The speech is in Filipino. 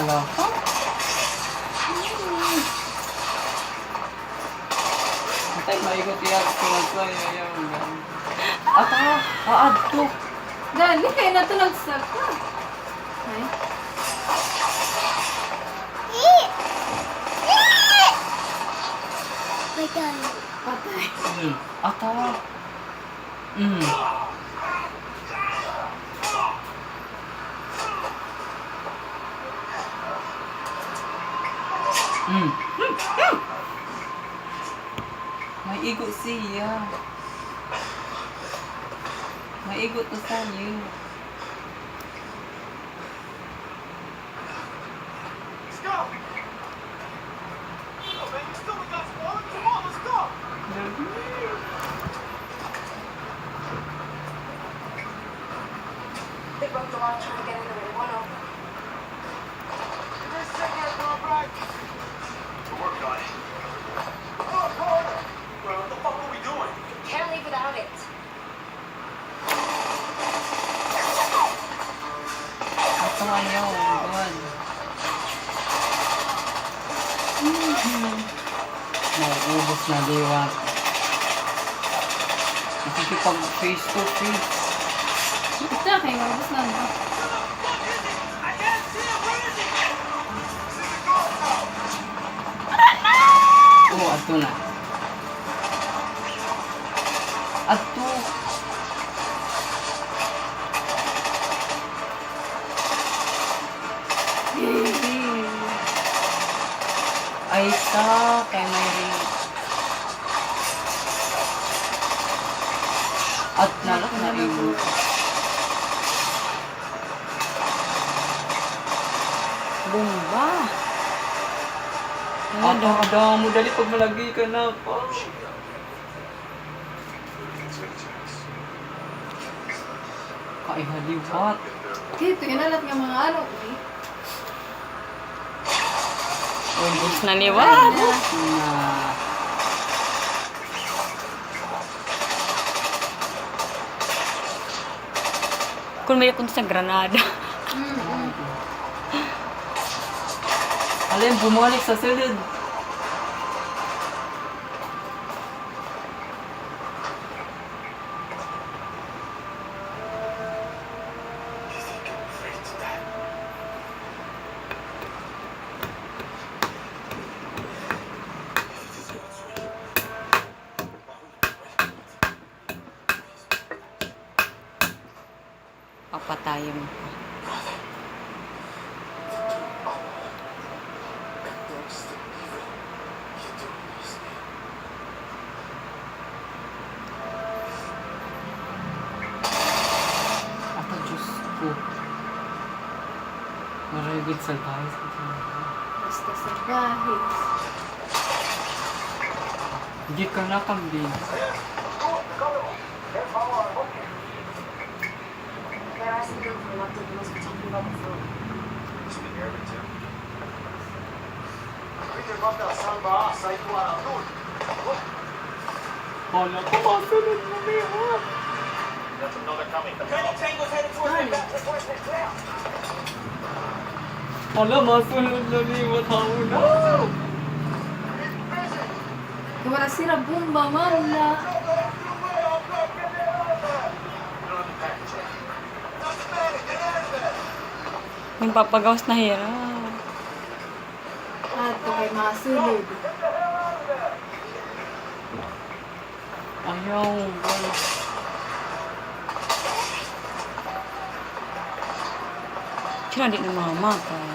Hala. Antay maikot yan. Tulad ayaw. Aad to. Dali, kaya na ito nagsaka. Ay. Patay. Ata. May igo siya. May igo to sa niyo. Can't leave without it. Ito ayaw. God. Nauubos na liwat. Nakikipag face to face. Ito, kaya mabos na ito. Oo, ato na. Ato. Ay, ta. Kaya may ring. At nalak na rin. Bomba. Ada mo dali pag malagi ka na pa. Kaihaliwat. Dito, inalat nga mga ano. Eh. Ubus na liwat. Na. Kung may akong sa Granada. Alin, bumalik sa silid. Papatayin mo. Ata, Diyos ko. Maragid sa guys. Basta sa kahit. Hindi ka nakambing. They're asking them for what the girls were talking about before. Hala ko, masunod mo niya. Hala, masunod na niya. Tao na. Kaya sila bomba man na. Yung papagawas na hirap. At kay masulod. Ayaw. Sila di na mamamatay.